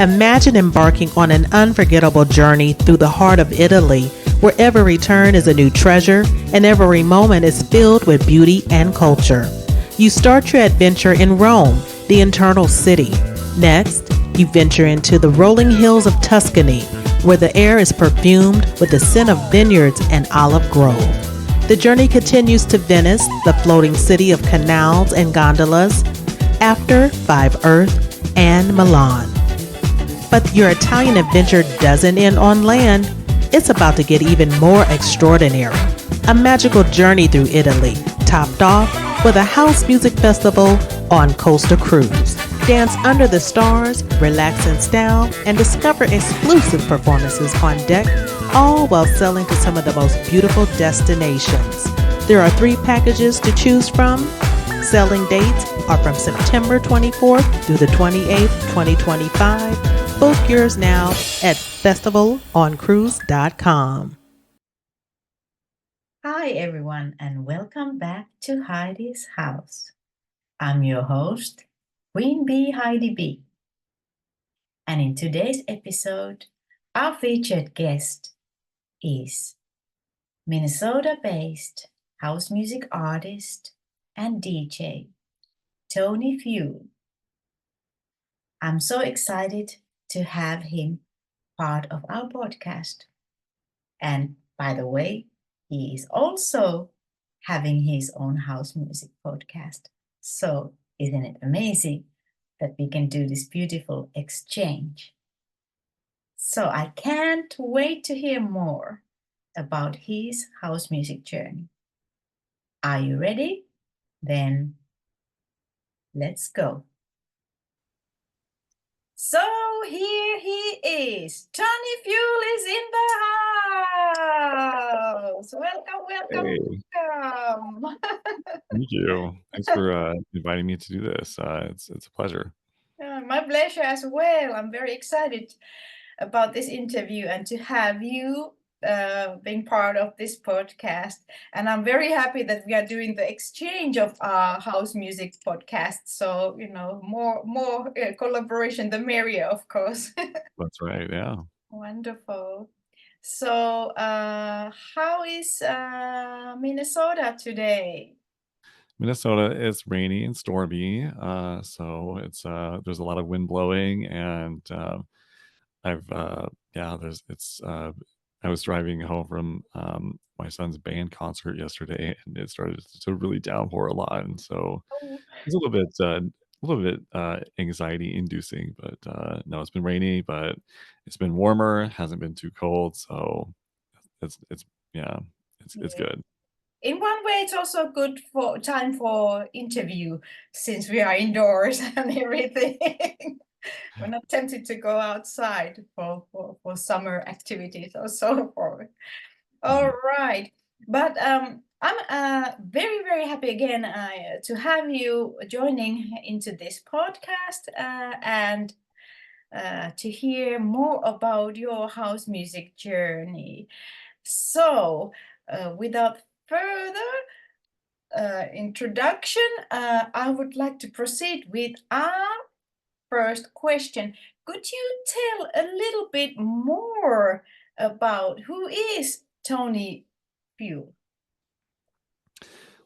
Imagine embarking on an unforgettable journey through the heart of Italy, where every turn is a new treasure and every moment is filled with beauty and culture. You start your adventure in Rome, the eternal city. Next, you venture into the rolling hills of Tuscany, where the air is perfumed with the scent of vineyards and olive grove. The journey continues to Venice, the floating city of canals and gondolas, after Five Earth and Milan. But your Italian adventure doesn't end on land. It's about to get even more extraordinary. A magical journey through Italy, topped off with a house music festival on Costa Cruise. Dance under the stars, relax in style, and discover exclusive performances on deck, all while sailing to some of the most beautiful destinations. There are 3 packages to choose from. Sailing dates are from September 24th through the 28th, 2025. Book yours now at festivaloncruise.com. Hi, everyone, and welcome back to Heidi's house. I'm your host, Queen Bee Heidi B. And in today's episode, our featured guest is Minnesota based house music artist and DJ Tony Fuel. I'm so excited to have him part of our podcast. And by the way, he is also having his own house music podcast. So, isn't it amazing that we can do this beautiful exchange? So, I can't wait to hear more about his house music journey. Are you ready? Then let's go. So here he is. Tony Fuel is in the house. Welcome, welcome, Hey, welcome. thank you. Thanks for inviting me to do this. It's a pleasure. My pleasure as well. I'm very excited about this interview and to have you being part of this podcast. And I'm very happy that we are doing the exchange of our house music podcast. So more collaboration, the merrier, of course. That's right. Yeah. Wonderful. So, how is Minnesota today? Minnesota is rainy and stormy. So it's there's a lot of wind blowing, and I've yeah, there's it's I was driving home from my son's band concert yesterday, and it started to really downpour a lot, and so Oh, it's a little bit anxiety inducing. But no, it's been rainy, but it's been warmer. Hasn't been too cold, so it's yeah, it's yeah. good. In one way, it's also good for time for interview since we are indoors and everything. We're not tempted to go outside for summer activities or so forth. All Mhm. right. But I'm very, very happy again to have you joining into this podcast and to hear more about your house music journey. So, without further introduction, I would like to proceed with our first question. Could you tell a little bit more about who is Tony Pugh?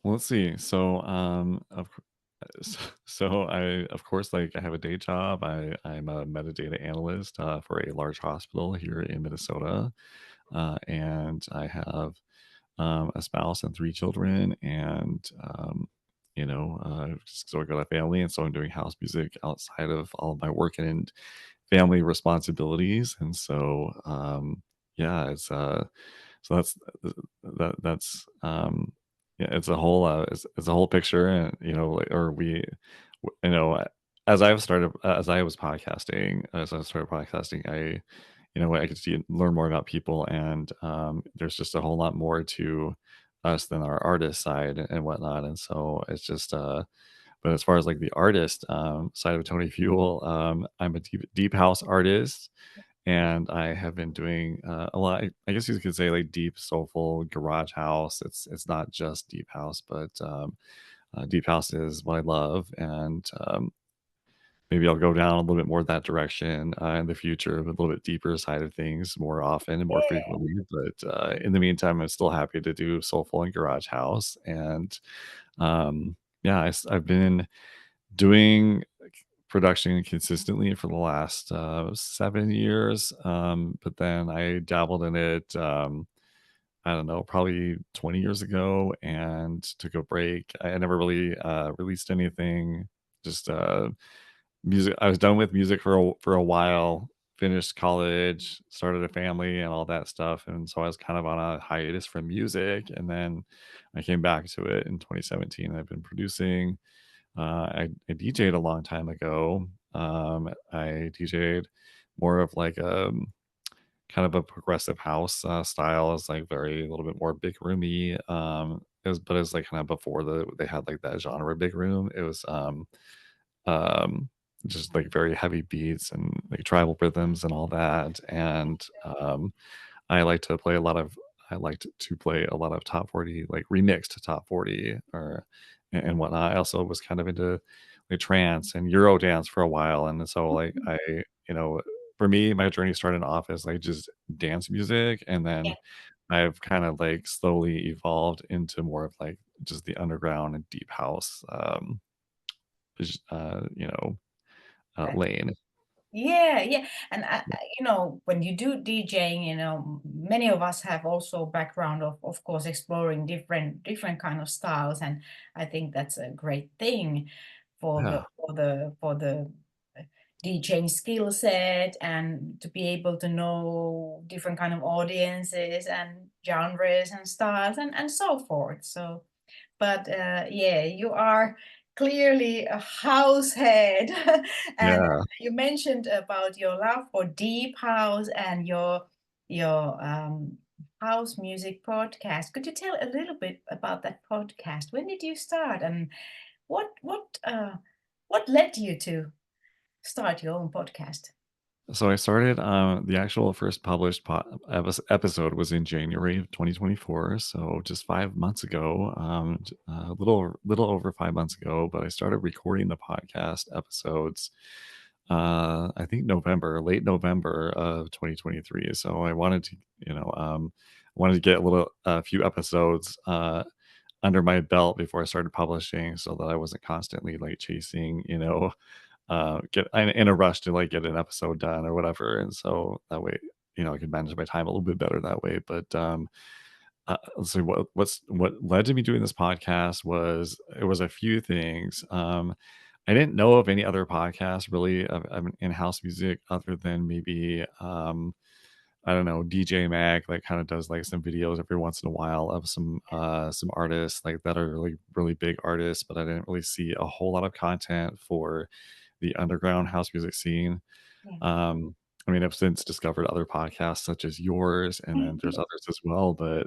Well, let's see. So, so I, of course, like I have a day job. I'm a metadata analyst for a large hospital here in Minnesota, and I have a spouse and 3 children, and just so I got a family, and so I'm doing house music outside of all of my work and family responsibilities, and so yeah, so that's yeah, it's a whole picture, and like, or we, you know, as I was podcasting, as I started podcasting, I could see learn more about people, and there's just a whole lot more to us than our artist side and whatnot, and so it's just but as far as like the artist side of Tony Fuel, I'm a deep house artist, and I have been doing a lot. I guess you could say like deep soulful garage house. It's not just deep house, but deep house is what I love, and maybe I'll go down a little bit more that direction in the future, a little bit deeper side of things more often and more Yeah. frequently. But in the meantime, I'm still happy to do soulful and garage house. And yeah, I've been doing production consistently for the last 7 years. But then I dabbled in it. I don't know, probably 20 years ago and took a break. I never really released anything. Just music. I was done with music for a while. Finished college, started a family, and all that stuff. And so I was kind of on a hiatus from music. And then I came back to it in 2017. I've been producing. I DJ'd a long time ago. I DJ'd more of like kind of a progressive house style. Is like very a little bit more big roomy. But it was like kind of before they had like that genre big room. It was um just like very heavy beats and like tribal rhythms and all that. And I like to play a lot of I liked to play a lot of top 40, like remixed top 40 or and whatnot. I also was kind of into like trance and Euro dance for a while. And so like Mhm. you know, for me, my journey started off as like just dance music. And Yeah. then I've kind of like slowly evolved into more of like just the underground and deep house you know, lane. Yeah, yeah. And when you do DJing, many of us have also background of course, exploring different kind of styles, and I think that's a great thing for the Yeah. for the for the uh, DJing skill set, and to be able to know different kind of audiences and genres and styles and so forth. So but yeah, you are clearly a house head. And Yeah. you mentioned about your love for deep house and your house music podcast. Could you tell a little bit about that podcast? When did you start, and what led you to start your own podcast? So I started, the actual first published episode was in January of 2024, so just 5 months ago, a little over 5 months ago. But I started recording the podcast episodes, I think late November of 2023. So I wanted to, wanted to get a few episodes, under my belt before I started publishing so that I wasn't constantly, like, chasing, get in a rush to like get an episode done or whatever. And so that way, I could manage my time a little bit better that way. But let's see what led to me doing this podcast was it was a few things. I didn't know of any other podcasts really of in-house music other than maybe I don't know, DJ Mag like kind of does like some videos every once in a while of some artists like that are like really big artists, but I didn't really see a whole lot of content for the underground house music scene. Yeah. Um, I mean, I've since discovered other podcasts such as yours, and then there's others as well, but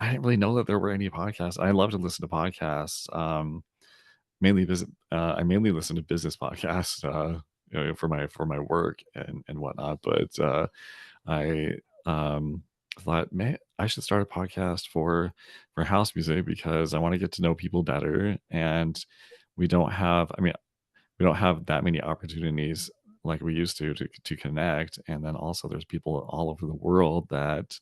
I didn't really know that there were any podcasts. I love to listen to podcasts. I mainly listen to business podcasts, for my work and whatnot. But I thought, man, I should start a podcast for house music because I want to get to know people better, and we don't have. I mean, we don't have that many opportunities like we used to connect. And then also there's people all over the world that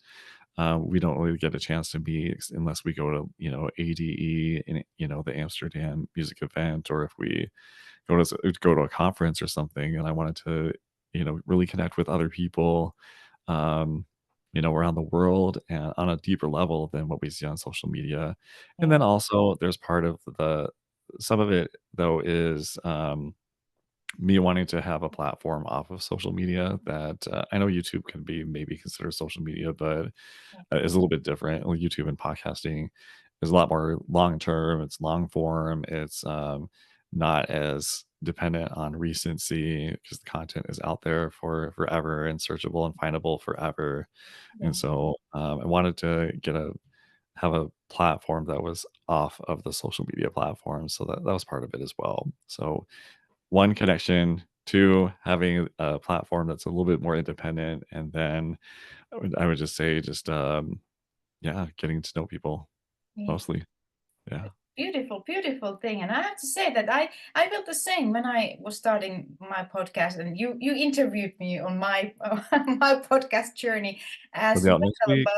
we don't really get a chance to meet unless we go to ADE and the Amsterdam music event, or if we go to a conference or something. And I wanted to really connect with other people um around the world and on a deeper level than what we see on social media. And Yeah. then also there's part of the some of it though is me wanting to have a platform off of social media that I know YouTube can be maybe considered social media, but is a little bit different. Well, YouTube and podcasting is a lot more long term. It's long form. It's not as dependent on recency because the content is out there for forever and searchable and findable forever. Yeah. And so I wanted to have a platform that was off of the social media platform. So that was part of it as well. So one connection, two having a platform that's a little bit more independent, and then I would just say just yeah, getting to know people Yeah. mostly. Yeah. beautiful, beautiful thing. And I have to say that I felt the same when I was starting my podcast, and you interviewed me on my my podcast journey We'll as be out next well. week.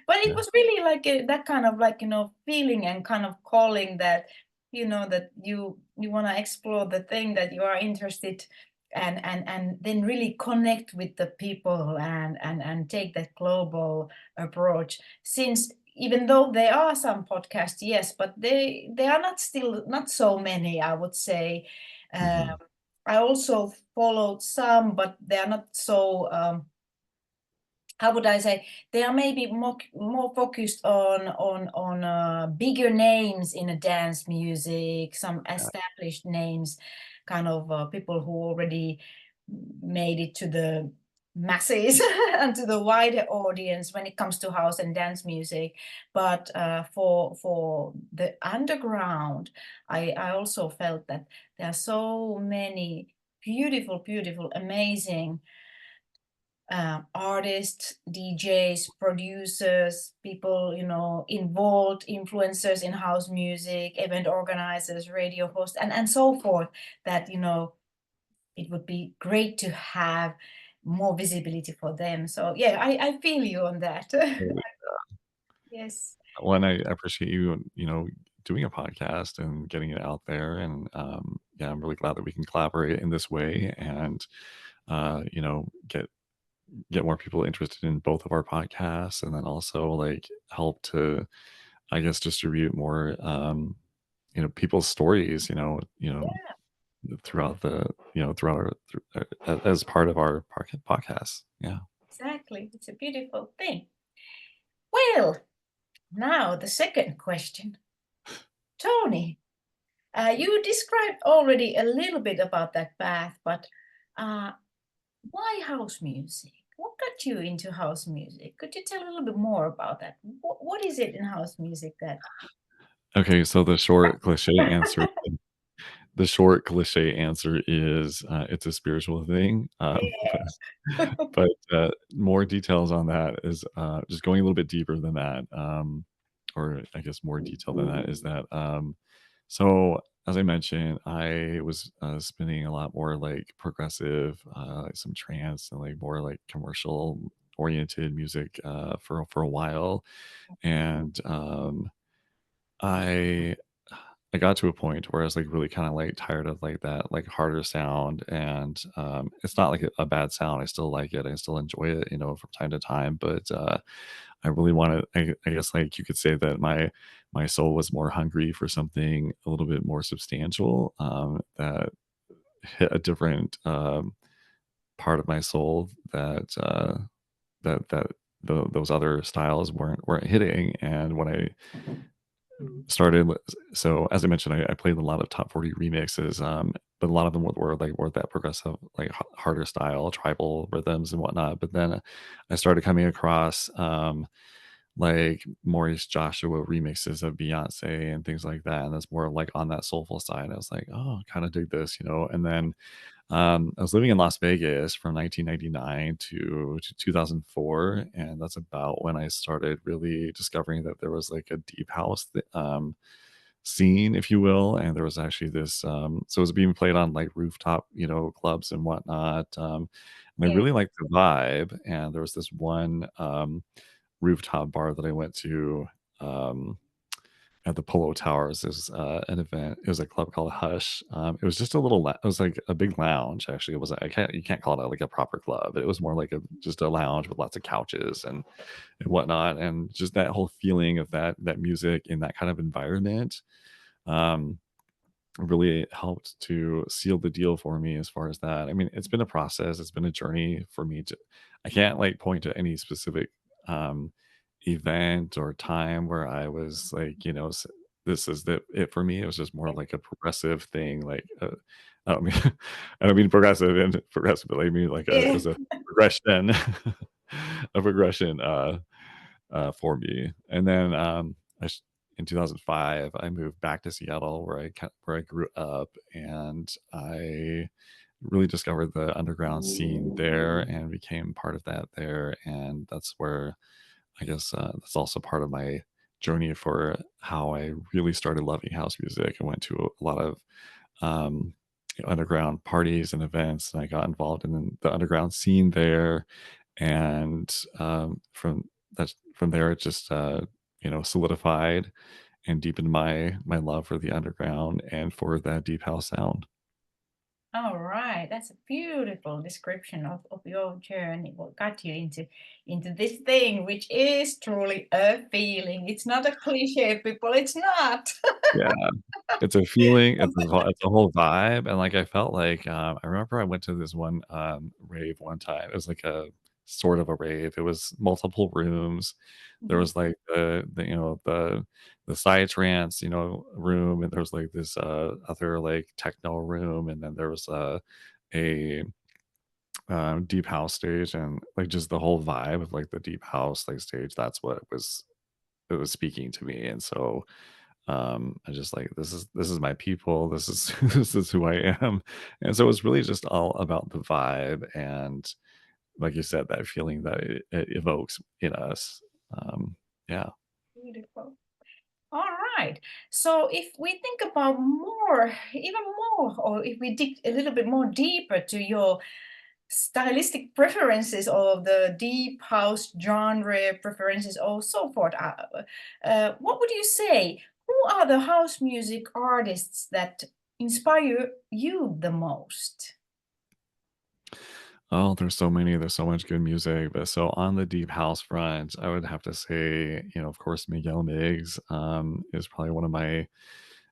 But it Yeah, was really like that kind of like feeling and kind of calling that that you want to explore the thing that you are interested, and then really connect with the people, and take that global approach, since even though there are some podcasts, yes, but they are not so many, I would say. um, mhm, I also followed some, but they are not so how would I say, they are maybe more focused on bigger names in a dance music, some yeah, established names, kind of people who already made it to the masses and to the wider audience when it comes to house and dance music. But for the underground, I also felt that there are so many beautiful, beautiful, amazing artists, DJs, producers, people, involved, influencers in house music, event organizers, radio hosts, and so forth, that, it would be great to have more visibility for them. So yeah, I feel you on that. totally. Yes. Well, and I appreciate you, doing a podcast and getting it out there, and, yeah, I'm really glad that we can collaborate in this way and, get more people interested in both of our podcasts, and then also, like, help to, I guess, distribute more, people's stories, throughout the throughout our as part of our podcast. Yeah. Exactly. It's a beautiful thing. Well, now the second question. Tony, you described already a little bit about that path, but uh, why house music? What got you into house music? Could you tell a little bit more about that? What is it in house music that? Okay, so the short cliche answer is, it's a spiritual thing, but Yeah. more details on that is, just going a little bit deeper than that, or I guess more detail than that, is that, so as I mentioned, I was, spinning a lot more like progressive, like some trance and like more like commercial oriented music, for a while, and, I I got to a point where I was, like, really kinda, like, tired of, like, that, like, harder sound, and, it's not, like, a bad sound, I still like it, I still enjoy it, from time to time, but, I really wanted, I guess, like, you could say that my soul was more hungry for something a little bit more substantial, that hit a different, part of my soul that, that those other styles weren't hitting, and when I started with, so as I mentioned, I played a lot of top 40 remixes, but a lot of them were like more that progressive, like harder style, tribal rhythms and whatnot. But then I started coming across like Maurice Joshua remixes of Beyonce and things like that, and that's more like on that soulful side. I was like, oh, kind of dig this. And then I was living in Las Vegas from 1999 to 2004, and that's about when I started really discovering that there was like a deep house scene, if you will. And there was actually this, so it was being played on like rooftop, clubs and whatnot. And I Yeah. really liked the vibe. And there was this one rooftop bar that I went to. At the Polo Towers is, an event. It was a club called Hush. It was just a little it was like a big lounge, actually. It was I can't you can't call it, like, a proper club. It was more like just a lounge with lots of couches and whatnot, and just that whole feeling of that music in that kind of environment, um, really helped to seal the deal for me as far as that. I mean, it's been a process, it's been a journey for me to, I can't like point to any specific event or time where I was like, this is it for me. It was just more like a progressive thing. Like, I don't mean, I don't mean progressive and progressive, but I mean like it Yeah. was a progression, a progression. For me. And then in 2005, I moved back to Seattle, where I grew up, and I really discovered the underground scene there and became part of that there. And that's where, I guess, that's also part of my journey for how I really started loving house music. I went to a lot of um, underground parties and events, and I got involved in the underground scene there. And from there, it just solidified and deepened my love for the underground and for that deep house sound. All right, that's a beautiful description of your journey. What got you into this thing, which is truly a feeling. It's not a cliche, people. It's not. Yeah. It's a feeling, it's a whole vibe, and, like, I felt like, I remember I went to this one, rave one time. It was like a sort of a rave. It was multiple rooms. There Mhm. was, like, the psytrance, room, and there was, like, this, other, like, techno room, and then there was, a, deep house stage, and, like, just the whole vibe of, like, the deep house, like, stage, that's what it was speaking to me, and so I just like this is my people. This is this is who I am. And so it's really just all about the vibe and like you said, that feeling that it evokes in us. Yeah. Beautiful. All right. So if we think about more, even more, or if we dig a little bit more deeper to your stylistic preferences or the deep house genre preferences or so forth, what would you say? Who are the house music artists that inspire you the most? Oh, there's so many. There's so much good music. But so on the deep house front, I would have to say, of course, Miguel Miggs is probably one of my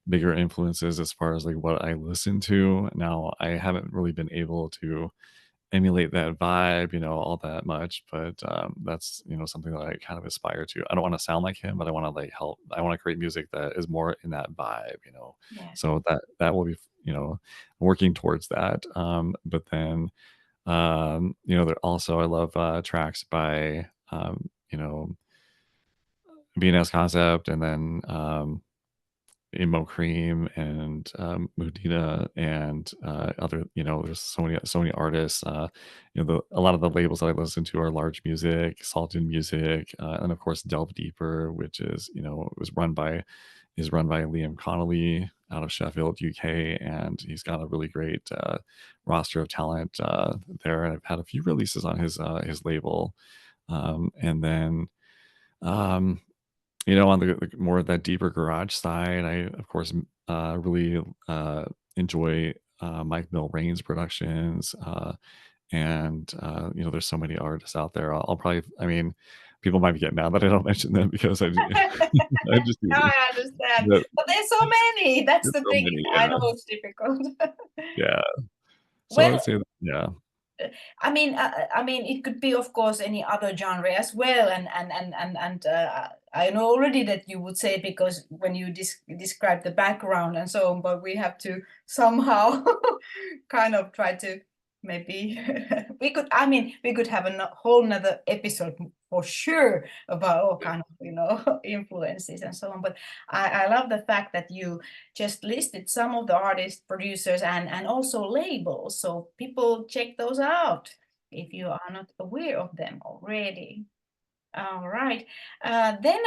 bigger influences as far as like what I listen to. Now, I haven't really been able to emulate that vibe, all that much. But that's something that I kind of aspire to. I don't want to sound like him, but I want to like help. I want to create music that is more in that vibe. Yeah. So that will be working towards that. But then there also I love tracks by BNS Concept and then Emo Cream and Mudina and other, there's so many artists. A lot of the labels that I listen to are Large Music, Salted Music, and of course Delve Deeper, which is run by Liam Connolly out of Sheffield, UK, and he's got a really great roster of talent there. And I've had a few releases on his label, and then. Um, on the more of that deeper garage side, I, of course, really enjoy Mike Milrain's productions. And there's so many artists out there. I'll probably, I mean, people might get mad that I don't mention them because I just, Now I understand. but But there's so many. That's there's the so thing. many. I Yeah. know it's difficult. Yeah. So I Well, would say, yeah. I mean, it could be, of course, any other genre as well. And I know already that you would say because when you describe the background and so on, but we have to somehow kind of try to maybe we could. I mean, we could have a whole nother episode for sure about all kind of influences and so on. But I love the fact that you just listed some of the artists, producers, and also labels. So people check those out if you are not aware of them already. All right. Then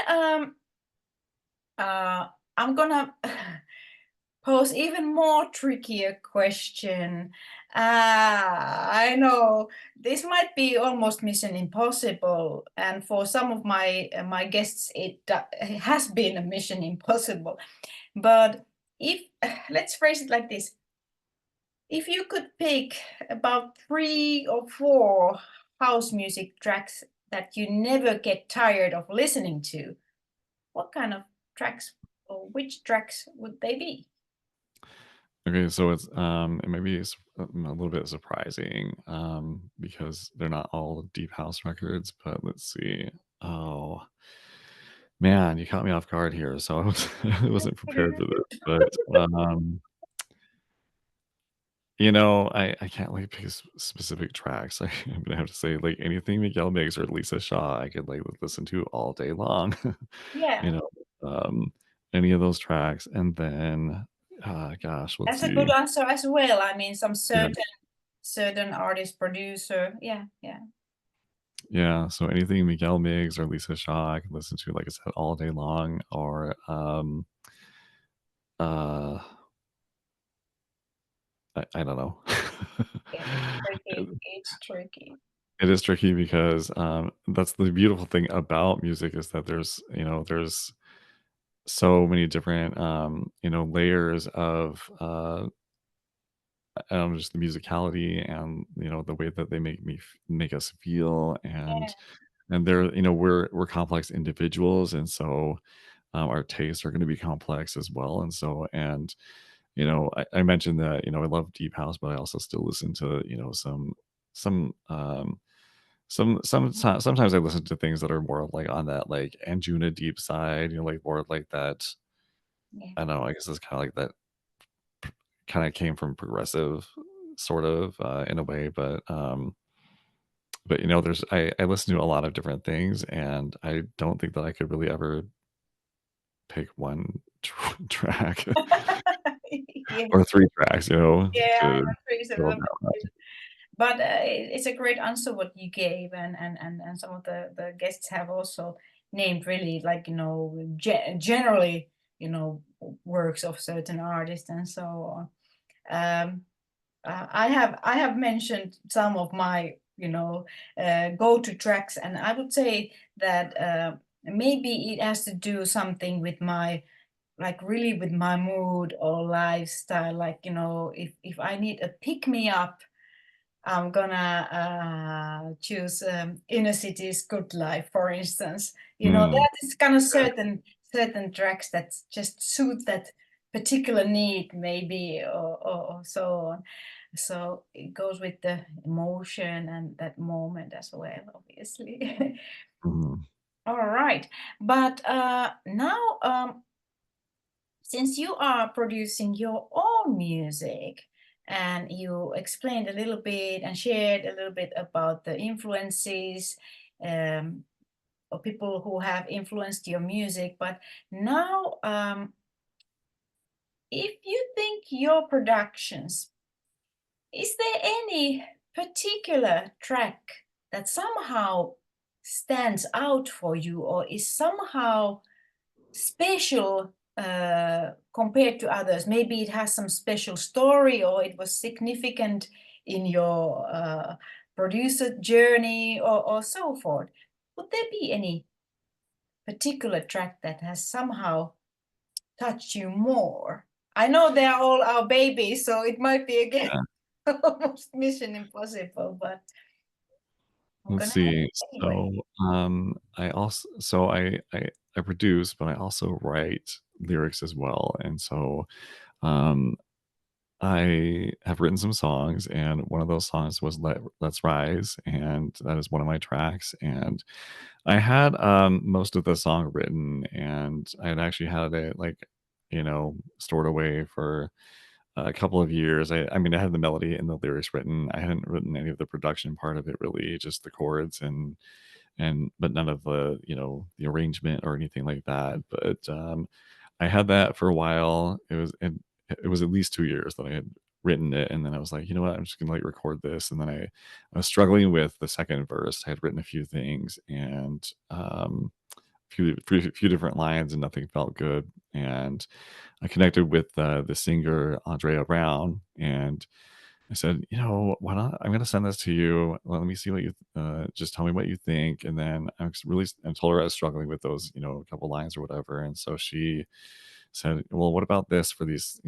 uh, I'm gonna pose even more trickier question. I know this might be almost mission impossible, and for some of my guests, it has been a mission impossible. But if let's phrase it like this: if you could pick about 3 or 4 house music tracks that you never get tired of listening to, what kind of tracks or which tracks would they be? Okay, so it maybe it's a little bit surprising because they're not all deep house records, but let's see. Oh man, you caught me off guard here, so I wasn't prepared for this. But I can't like pick specific tracks. I'm gonna have to say like anything Miguel makes or Lisa Shaw, I could like listen to all day long. Yeah, you know, any of those tracks, and then gosh, let's that's a good see. answer as well. I mean, some Yeah. certain artist, producer. Yeah, yeah. Yeah, so anything Miguel Miggs or Lisa Shaw, I can listen to, like I said, all day long, or, uh, I don't know. Yeah, it's tricky. It's tricky. It is tricky because, that's the beautiful thing about music is that there's so many different, layers of, just the musicality and, the way that they make us feel, Yeah, and they're we're complex individuals, and so, our tastes are gonna be complex as well, and so I mentioned that, I love deep house, but I also still listen to, some, sometimes I listen to things that are more like on that, like, Anjuna deep side, like more like that. yeah. I don't know, I guess it's kinda like that kinda came from progressive sort of, in a way, but, there's I listen to a lot of different things, and I don't think that I could really ever pick one track Yeah, or 3 tracks, yeah, I to agree. It's a go little down bit. But it's a great answer what you gave, and some of the guests have also named really like generally works of certain artists and so on. Um, I have mentioned some of my go-to tracks, and I would say that maybe it has to do something with my like really with my mood or lifestyle. Like if I need a pick me up, I'm gonna choose Inner City's Good Life, for instance. Mm, That is kind of certain tracks that just suit that particular need, maybe, or so on. So it goes with the emotion and that moment as well, obviously. mhm. All right, but now since you are producing your own music and you explained a little bit and shared a little bit about the influences um, of people who have influenced your music, but now if you think your productions, is there any particular track that somehow stands out for you or is somehow special compared to others? Maybe it has some special story or it was significant in your producer journey or so forth. Would there be any particular track that has somehow touched you more? I know they're all our babies, so it might be again Yeah. almost mission impossible, but I'm Let's gonna ask see. anyway. So, I also so I produce, but I also write lyrics as well, and so, um, I have written some songs, and one of those songs was Let's Rise, and that is one of my tracks, and I had, most of the song written, and I had actually had it, like, stored away for a couple of years. I mean, I had the melody and the lyrics written. I hadn't written any of the production part of it really, just the chords and but none of the arrangement or anything like that. But I had that for a while. It was at least 2 years that I had written it, and then I was like, you know what, I'm just gonna like record this. And then I was struggling with the second verse. I had written a few things and few different lines, and nothing felt good. And I connected with the singer Andrea Brown, and I said, why not? I'm gonna send this to you. Let me see what you just tell me what you think. And then I told her I was struggling with those, a couple lines or whatever. And so she said, well, what about this for this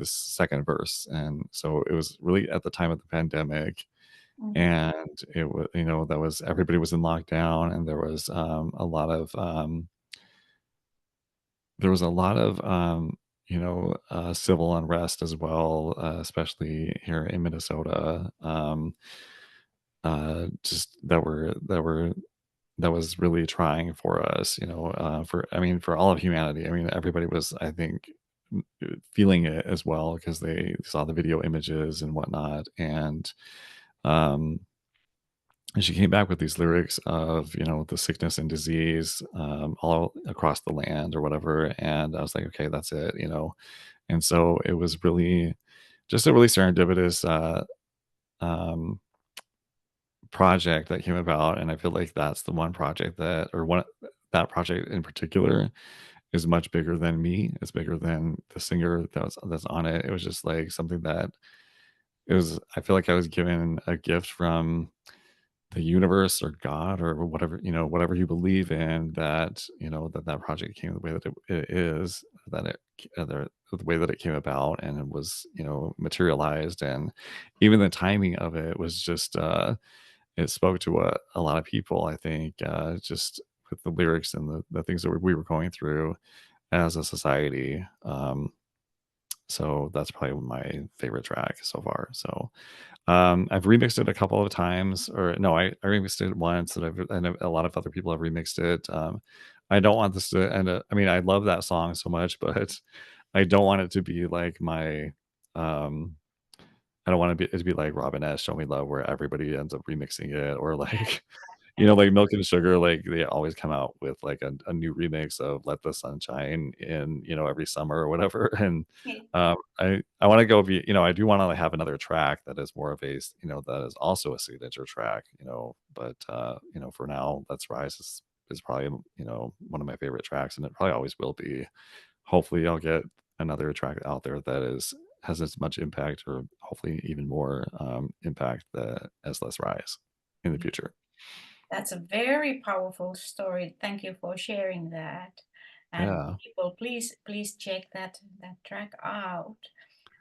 second verse? And so it was really at the time of the pandemic, Mhm. and it was, that was everybody was in lockdown, and there was a lot of civil unrest as well, especially here in Minnesota. Just that was really trying for us, for I mean, for all of humanity. I mean, everybody was, I think, feeling it as well because they saw the video images and whatnot, um, and she came back with these lyrics of, the sickness and disease, all across the land or whatever. And I was like, okay, that's it. And so it was really just a really serendipitous um, project that came about, and I feel like that's the one project that or one that project in particular is much bigger than me. It's bigger than the singer that's on it. It was just like something that it was I feel like I was given a gift from the universe or God or whatever, whatever you believe in, that, that project came the way that it is, that the way that it came about, and it was, materialized. And even the timing of it was just, it spoke to a lot of people, I think, just with the lyrics and the things that we were going through as a society. So that's probably my favorite track so far. So I've remixed it a couple of times, or no, I remixed it once, and a lot of other people have remixed it. I don't want this to end up. I mean, I love that song so much, but I don't want it to be like my. Um, I don't want it to be like Robin S. Show Me Love, where everybody ends up remixing it, or like like Milk and Sugar, like they always come out with like a new remix of Let the Sunshine in, every summer or whatever. And Okay. I want to go be, I do want to have another track that is more of a, that is also a signature track, but for now, Let's Rise is probably, one of my favorite tracks, and it probably always will be. Hopefully I'll get another track out there that is has as much impact, or hopefully even more impact as Let's Rise in the future. That's a very powerful story. Thank you for sharing that. And Yeah. people, please check that track out.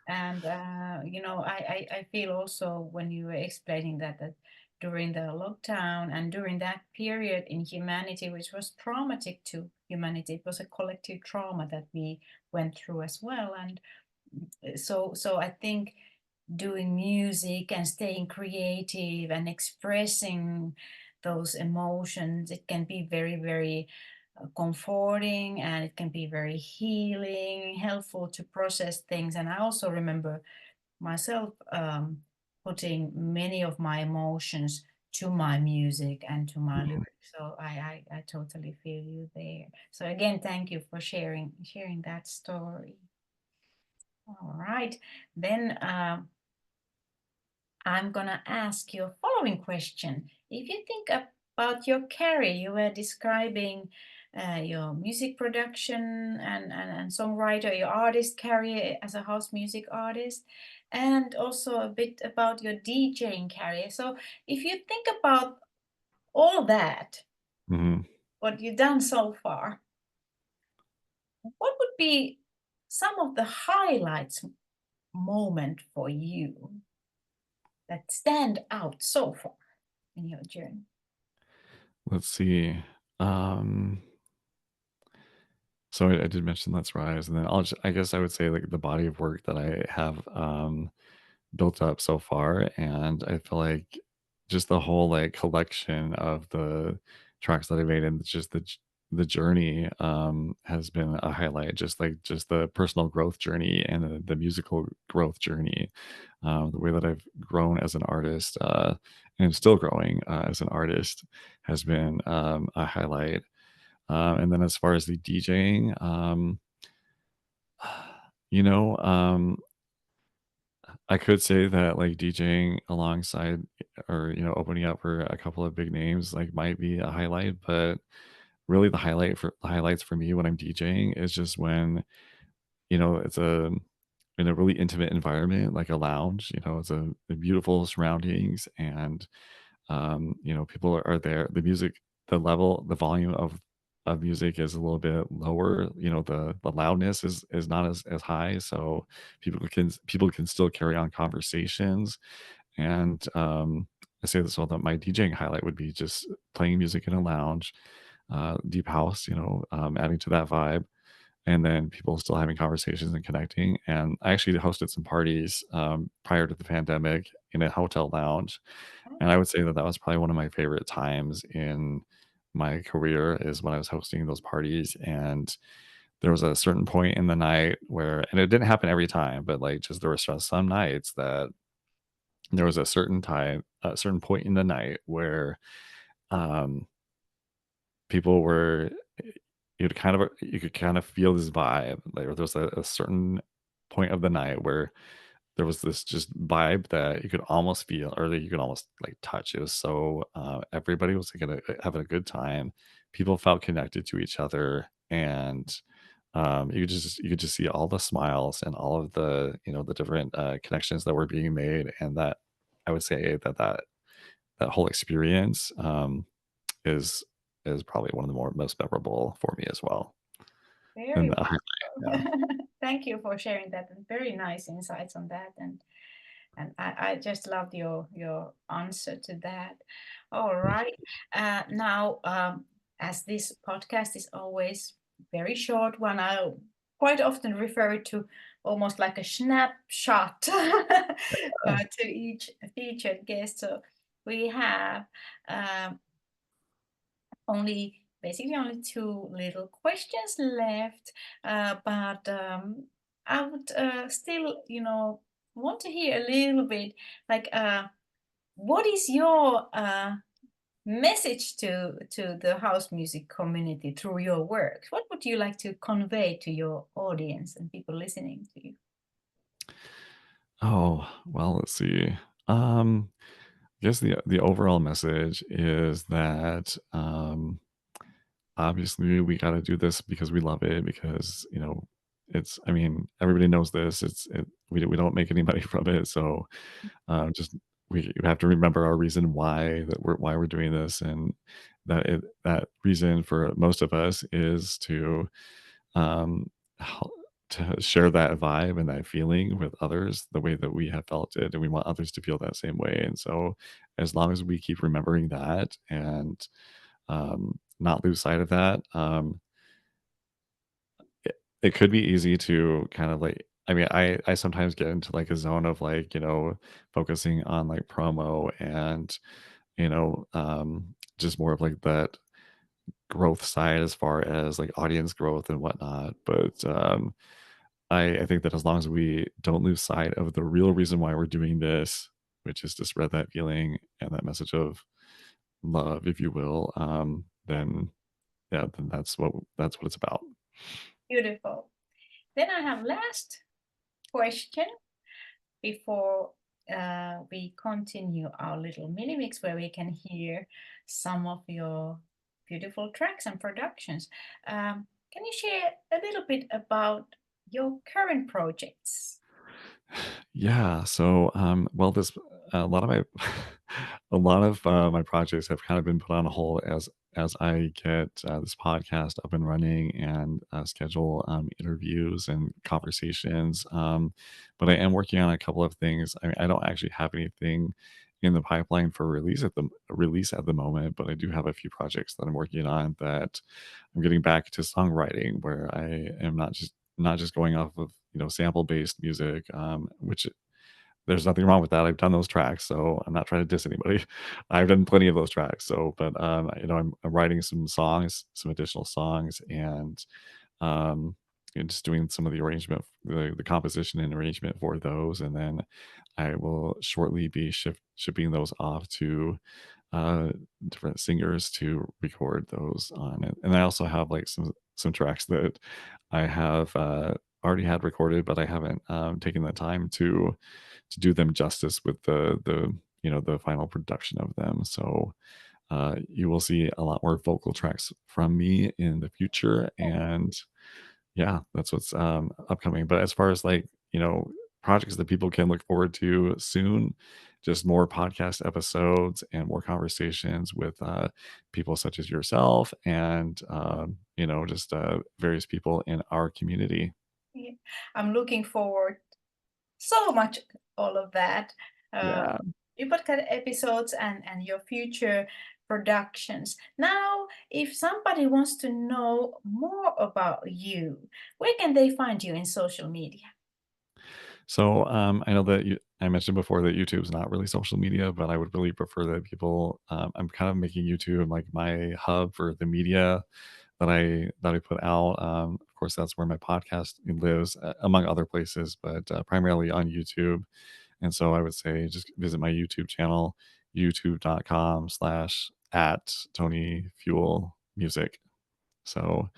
And I feel also when you were explaining that during the lockdown and during that period in humanity, which was traumatic to humanity, it was a collective trauma that we went through as well. And so I think doing music and staying creative and expressing those emotions, it can be very, very comforting, and it can be very healing, helpful to process things. And I also remember myself putting many of my emotions to my music and to my Mhm. lyrics. So I totally feel you there. So again, thank you for sharing that story. All right, then I'm gonna ask you a following question. If you think about your career, you were describing your music production and songwriter, your artist career as a house music artist, and also a bit about your DJing career. So if you think about all that, Mhm. what you've done so far, what would be some of the highlights moment for you that stand out so far in your journey? Let's see. Um, so I did mention Let's Rise, and then I guess I would say like the body of work that I have built up so far, and I feel like just the whole like collection of the tracks that I made, and just the journey has been a highlight. Just the personal growth journey, and the musical growth journey, the way that I've grown as an artist, and I'm still growing as an artist, has been a highlight. And then as far as the DJing, you know, um, I could say that like DJing alongside, or opening up for a couple of big names like might be a highlight, but really the highlights for me when I'm DJing is just when, it's in a really intimate environment, like a lounge. It's a beautiful surroundings, and people are there. The music, the volume of music is a little bit lower. The loudness is not as high, so people can still carry on conversations. And I say this all, that my DJing highlight would be just playing music in a lounge, deep house, adding to that vibe, and then people still having conversations and connecting. And I actually hosted some parties prior to the pandemic in a hotel lounge, and I would say that that was probably one of my favorite times in my career, is when I was hosting those parties. And there was a certain point in the night where, and it didn't happen every time, but like just there was just some nights that there was a certain point in the night where um, people were, you could kind of feel this vibe. Like there was a certain point of the night where there was this just vibe that you could almost feel, or that you could almost like touch. It was so everybody was like, having a good time. People felt connected to each other, and you could just see all the smiles and all of the, the different connections that were being made, and that I would say that whole experience is is probably one of the most memorable for me as well. Very And yeah. wonderful. Thank you for sharing that and very nice insights on that. And I just loved your answer to that. All right. Now, as this podcast is always very short one, I quite often refer it to almost like a snapshot to each featured guest. So we have um, only basically only two little questions left, but I would still, want to hear a little bit like what is your message to the house music community through your work? What would you like to convey to your audience and people listening to you? Oh, well, let's see. I guess the overall message is that obviously we got to do this because we love it, because it's, I mean, everybody knows this. We don't make any money from it, so just we have to remember our reason why we're doing this, and that reason for most of us is to um, hel- to share that vibe and that feeling with others the way that we have felt it, and we want others to feel that same way. And so, as long as we keep remembering that, and not lose sight of that, it could be easy to kind of like. I mean, I sometimes get into like a zone of like, focusing on like promo and just more of like that growth side as far as like audience growth and whatnot. But I think that as long as we don't lose sight of the real reason why we're doing this, which is to spread that feeling and that message of love, if you will, then yeah, then that's what it's about. Beautiful. Then I have last question before we continue our little mini mix where we can hear some of your beautiful tracks and productions. Can you share a little bit about your current projects? Yeah. So, well, this a lot of my a lot of my projects have kind of been put on hold as I get this podcast up and running, and schedule interviews and conversations. But I am working on a couple of things. I mean, I don't actually have anything in the pipeline for release at the moment, but I do have a few projects that I'm working on, that I'm getting back to songwriting, where I am not just going off of sample based music, which there's nothing wrong with that. I've done those tracks, so I'm not trying to diss anybody. I've done plenty of those tracks. So, but I'm writing some songs, some additional songs, um, and just doing some of the arrangement, the composition and arrangement for those, and then I will shortly be shipping those off to uh, different singers to record those on it. And I also have like some tracks that I have already had recorded, but I haven't taken the time to do them justice with the final production of them. So you will see a lot more vocal tracks from me in the future, and yeah, that's what's upcoming. But as far as like projects that people can look forward to soon, just more podcast episodes and more conversations with people such as yourself, and just various people in our community. Yeah. I'm looking forward so much all of that. Uh, Yeah. your podcast episodes and your future productions. Now, if somebody wants to know more about you, where can they find you in social media? So I know that I mentioned before that YouTube's not really social media, but I would really prefer that people. I'm kind of making YouTube like my hub for the media that I put out. Of course, that's where my podcast lives, among other places, but primarily on YouTube. And so I would say just visit my YouTube channel, youtube.com/at Tony Fuel Music. So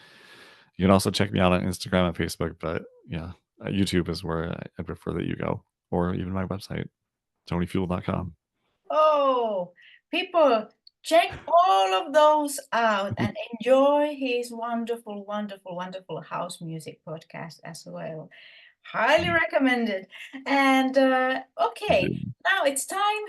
you can also check me out on Instagram and Facebook, but yeah, YouTube is where I prefer that you go. or even my website, tonyfuel.com. Oh, people, check all of those out and enjoy his wonderful, wonderful, wonderful house music podcast as well. Highly recommended. And okay, now it's time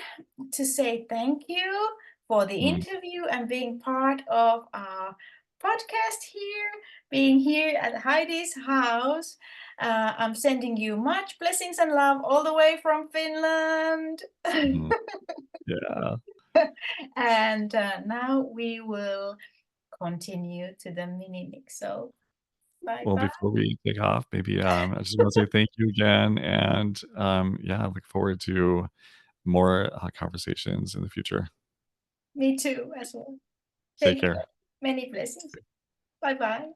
to say thank you for the interview and being part of our podcast here, being here at Heidi's house. I'm sending you much blessings and love all the way from Finland. Yeah. And now we will continue to the mini mix. So bye Well, bye. before we take off, maybe I just want to say thank you again, and yeah, I look forward to more conversations in the future. Me too, as well. Take Take care. care. Many blessings. Bye bye.